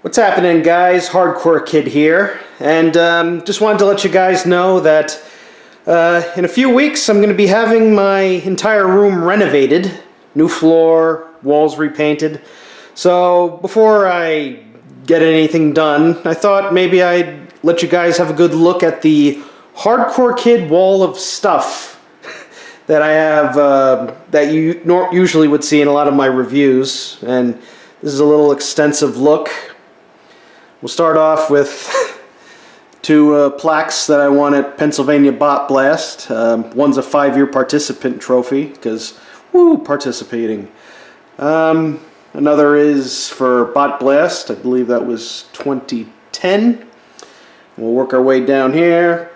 What's happening, guys? Hardcore Kid here, and just wanted to let you guys know that in a few weeks I'm going to be having my entire room renovated, new floor, walls repainted. So before I get anything done, I thought maybe I'd let you guys have a good look at the Hardcore Kid wall of stuff that I have that you usually would see in a lot of my reviews, and this is a little extensive look. We'll start off with two plaques that I won at Pennsylvania Bot Blast. One's a 5-year participant trophy, because, woo, participating. Another is for Bot Blast. I believe that was 2010. We'll work our way down here.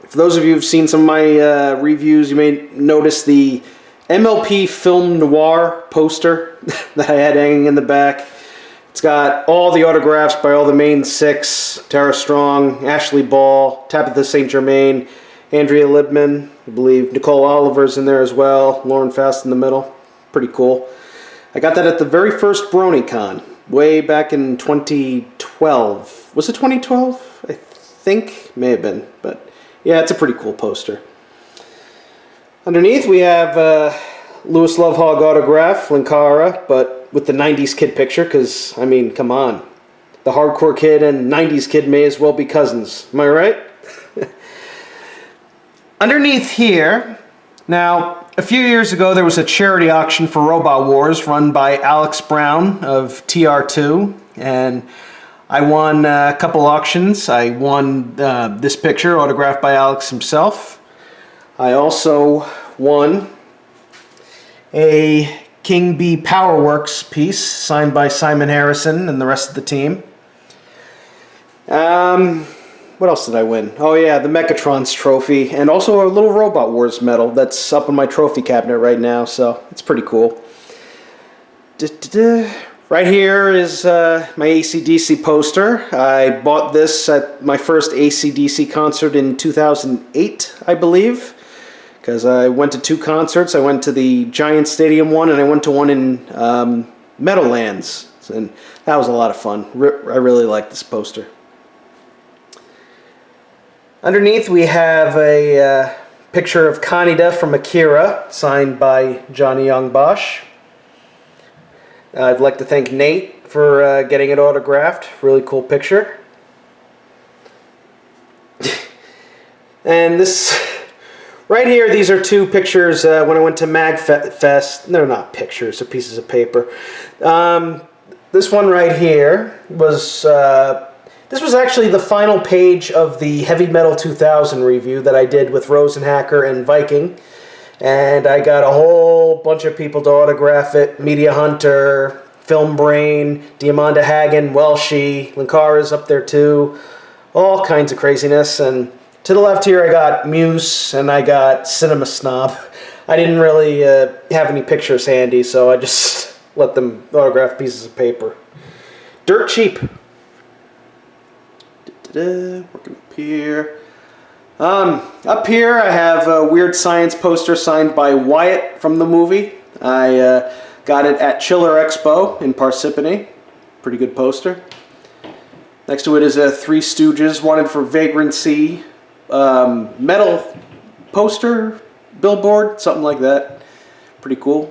For those of you who've seen some of my reviews, you may notice the MLP Film Noir poster that I had hanging in the back. It's got all the autographs by all the main 6, Tara Strong, Ashley Ball, Tabitha St. Germain, Andrea Libman, I believe Nicole Oliver's in there as well, Lauren Fast in the middle. Pretty cool. I got that at the very first BronyCon, way back in 2012. Was it 2012? I think, may have been, but yeah, it's a pretty cool poster. Underneath we have Louis Lovehog autograph, Linkara, but with the 90s Kid picture, because, I mean, come on. The Hardcore Kid and 90s Kid may as well be cousins. Am I right? Underneath here, now, a few years ago there was a charity auction for Robot Wars run by Alex Brown of TR2, and I won a couple auctions. I won this picture, autographed by Alex himself. I also won a King Bee Powerworks piece signed by Simon Harrison and the rest of the team. What else did I win? Oh yeah, the Mechatrons trophy, and also a little Robot Wars medal that's up in my trophy cabinet right now, so it's pretty cool. Right here is my AC/DC poster. I bought this at my first AC/DC concert in 2008, I believe, because I went to 2 concerts. I went to the Giant Stadium one, and I went to one in Meadowlands, and that was a lot of fun. I really like this poster. Underneath we have a picture of Kaneda from Akira, signed by Johnny Young Bosch. I'd like to thank Nate for getting it autographed. Really cool picture. And this, right here, these are 2 pictures when I went to MagFest. They're not pictures, they're pieces of paper. This one right here was, this was actually the final page of the Heavy Metal 2000 review that I did with Rosenhacker and Viking. And I got a whole bunch of people to autograph it. Media Hunter, Film Brain, Diamanda Hagen, Welshie, Linkara's up there too. All kinds of craziness. And to the left here I got Muse and I got Cinema Snob. I didn't really have any pictures handy, so I just let them autograph pieces of paper. Dirt cheap. Working up here. Up here I have a Weird Science poster signed by Wyatt from the movie. I got it at Chiller Expo in Parsippany. Pretty good poster. Next to it is a Three Stooges Wanted for Vagrancy metal poster, billboard, something like that. Pretty cool.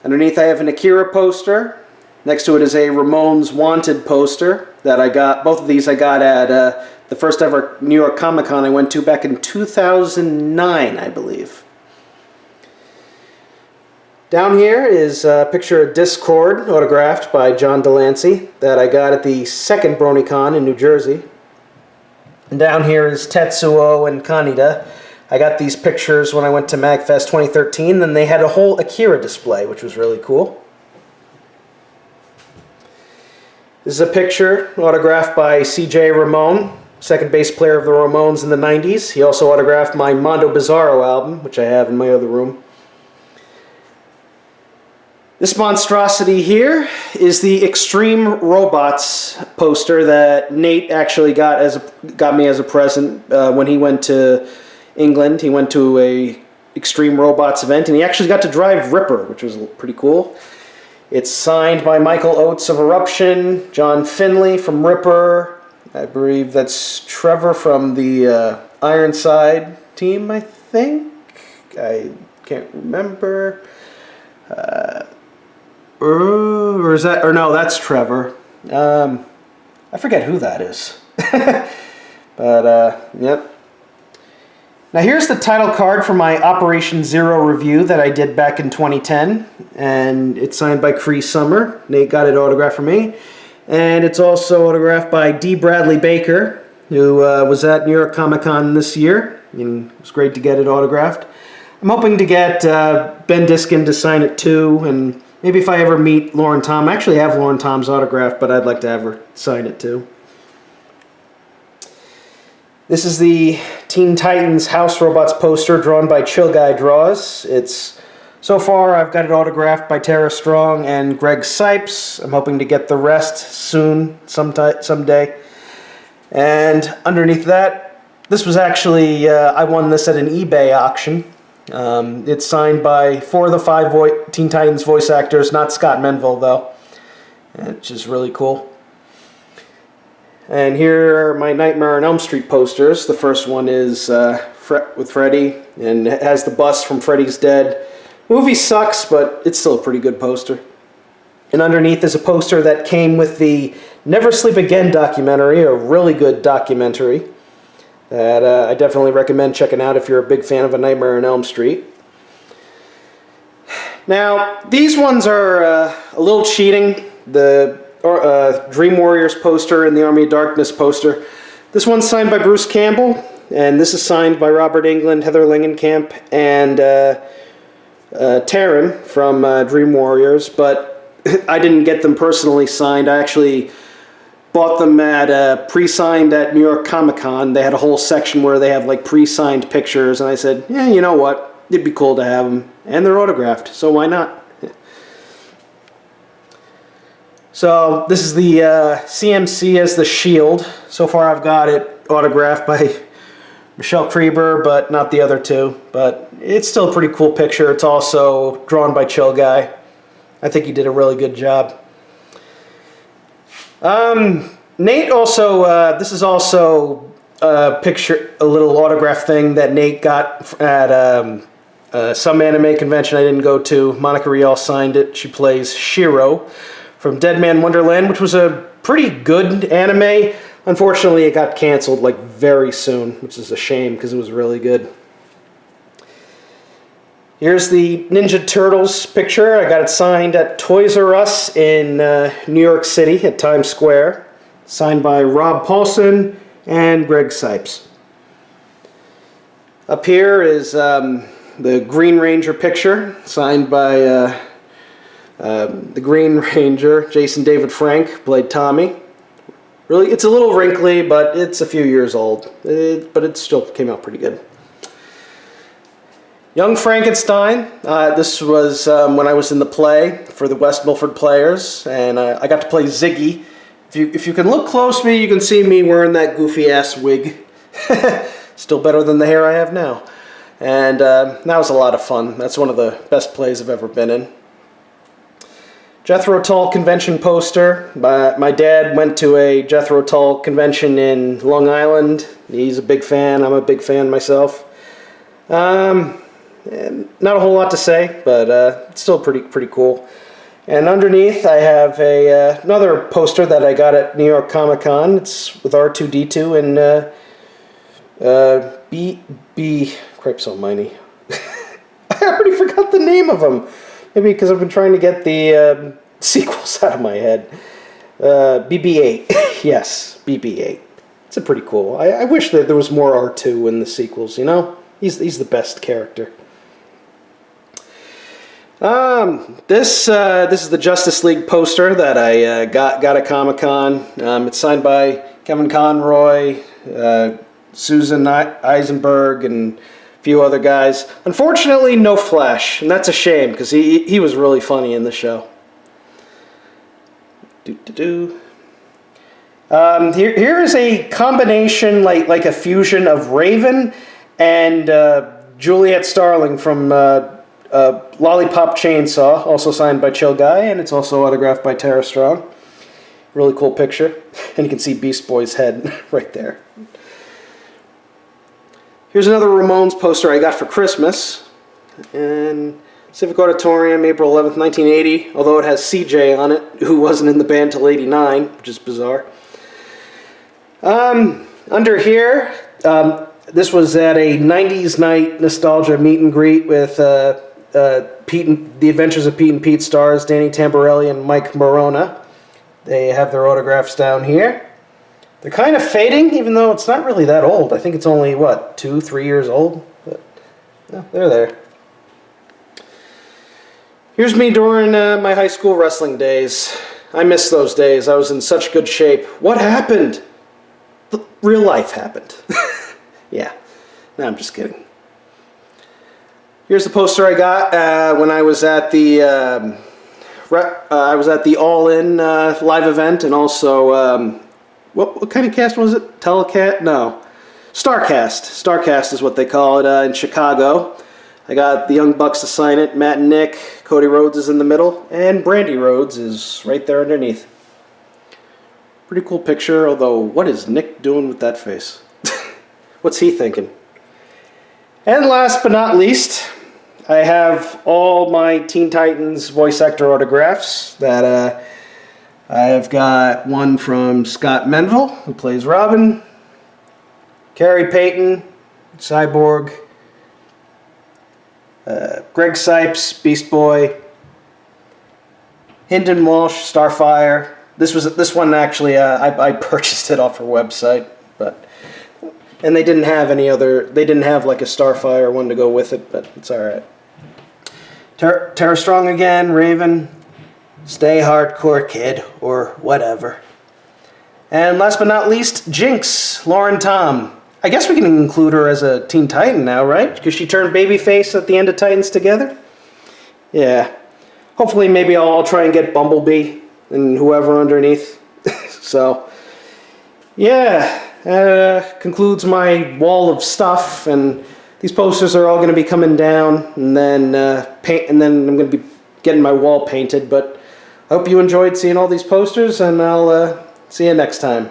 Underneath I have an Akira poster. Next to it is a Ramones Wanted poster that I got. Both of these I got at the first ever New York Comic Con I went to back in 2009, I believe. Down here is a picture of Discord, autographed by John Delancey, that I got at the second BronyCon in New Jersey. And down here is Tetsuo and Kaneda. I got these pictures when I went to MagFest 2013, and they had a whole Akira display, which was really cool. This is a picture autographed by C.J. Ramone, second bass player of the Ramones in the 90s. He also autographed my Mondo Bizarro album, which I have in my other room. This monstrosity here is the Extreme Robots poster that Nate actually got me as a present when he went to England. He went to a Extreme Robots event, and he actually got to drive Ripper, which was pretty cool. It's signed by Michael Oates of Eruption, John Finley from Ripper. I believe that's Trevor from the Ironside team, I think. I can't remember. Or is that, or no, that's Trevor. I forget who that is. But, yep. Now here's the title card for my Operation Zero review that I did back in 2010. And it's signed by Cree Summer. Nate got it autographed from me. And it's also autographed by D. Bradley Baker, who was at New York Comic Con this year. And it was great to get it autographed. I'm hoping to get Ben Diskin to sign it too. And maybe if I ever meet Lauren Tom. I actually have Lauren Tom's autograph, but I'd like to have her sign it too. This is the Teen Titans House Robots poster drawn by Chill Guy Draws. So far I've got it autographed by Tara Strong and Greg Sipes. I'm hoping to get the rest soon, someday. And underneath that, this was actually, I won this at an eBay auction. It's signed by 4 of the 5 Teen Titans voice actors, not Scott Menville though, which is really cool. And here are my Nightmare on Elm Street posters. The first one is with Freddy, and it has the bus from Freddy's Dead. Movie sucks, but it's still a pretty good poster. And underneath is a poster that came with the Never Sleep Again documentary, a really good documentary that I definitely recommend checking out if you're a big fan of A Nightmare on Elm Street. Now, these ones are a little cheating. The Dream Warriors poster and the Army of Darkness poster. This one's signed by Bruce Campbell, and this is signed by Robert Englund, Heather Langenkamp, and Taryn from Dream Warriors, but I didn't get them personally signed. I actually bought them at pre-signed at New York Comic Con. They had a whole section where they have like pre-signed pictures, and I said, yeah, you know what? It'd be cool to have them, and they're autographed, so why not? So this is the CMC as the Shield. So far I've got it autographed by Michelle Kreber, but not the other two. But it's still a pretty cool picture. It's also drawn by Chill Guy. I think he did a really good job. Nate also, this is also a picture, a little autograph thing that Nate got at some anime convention I didn't go to. Monica Rial signed it. She plays Shiro from Dead Man Wonderland, which was a pretty good anime. Unfortunately, it got canceled like very soon, which is a shame because it was really good. Here's the Ninja Turtles picture. I got it signed at Toys R Us in New York City at Times Square. Signed by Rob Paulson and Greg Sipes. Up here is the Green Ranger picture, signed by the Green Ranger, Jason David Frank, played Tommy. Really, it's a little wrinkly, but it's a few years old. But it still came out pretty good. Young Frankenstein. This was when I was in the play for the West Milford Players, and I got to play Ziggy. If you can look close to me, you can see me wearing that goofy-ass wig. Still better than the hair I have now. And that was a lot of fun. That's one of the best plays I've ever been in. Jethro Tull convention poster. My dad went to a Jethro Tull convention in Long Island. He's a big fan. I'm a big fan myself. Not a whole lot to say, but it's still pretty cool. And underneath, I have another poster that I got at New York Comic Con. It's with R2-D2 and Cripes Almighty. I already forgot the name of them. Maybe because I've been trying to get the sequels out of my head. BB-8. Yes, BB-8. It's a pretty cool. I wish that there was more R2 in the sequels, you know? He's the best character. This is the Justice League poster that I got at Comic-Con. It's signed by Kevin Conroy, Susan Eisenberg, and a few other guys. Unfortunately, no Flash, and that's a shame because he was really funny in the show. Here is a combination, like a fusion of Raven and Juliet Starling from Lollipop Chainsaw, also signed by Chill Guy, and it's also autographed by Tara Strong. Really cool picture. And you can see Beast Boy's head right there. Here's another Ramones poster I got for Christmas. And Civic Auditorium, April 11th, 1980. Although it has CJ on it, who wasn't in the band till '89, which is bizarre. Under here, this was at a 90s night nostalgia meet and greet with Pete and, The Adventures of Pete and Pete stars Danny Tamborelli and Mike Morona. They have their autographs down here. They're kind of fading, even though it's not really that old. I think it's only, what, 2-3 years old? But no, they're there. Here's me during my high school wrestling days. I miss those days. I was in such good shape. What happened? Real life happened. Yeah. No, I'm just kidding. Here's the poster I got when I was at the All In live event, and also what kind of cast was it? Telecast? No, Starcast. Starcast is what they call it in Chicago. I got the Young Bucks to sign it. Matt and Nick. Cody Rhodes is in the middle, and Brandy Rhodes is right there underneath. Pretty cool picture, although what is Nick doing with that face? What's he thinking? And last but not least, I have all my Teen Titans voice actor autographs that I have got one from Scott Menville, who plays Robin, Carrie Payton, Cyborg, Greg Sipes, Beast Boy, Hinton Walsh, Starfire. This one actually I purchased it off her website, and they didn't have any other. They didn't have like a Starfire one to go with it, but it's all right. Tara Strong again, Raven, Stay Hardcore Kid, or whatever. And last but not least, Jinx, Lauren Tom. I guess we can include her as a Teen Titan now, right? Because she turned babyface at the end of Titans Together. Yeah. Hopefully, maybe I'll try and get Bumblebee and whoever underneath. So, yeah. Concludes my wall of stuff, and these posters are all going to be coming down, and then I'm going to be getting my wall painted. But I hope you enjoyed seeing all these posters, and I'll see you next time.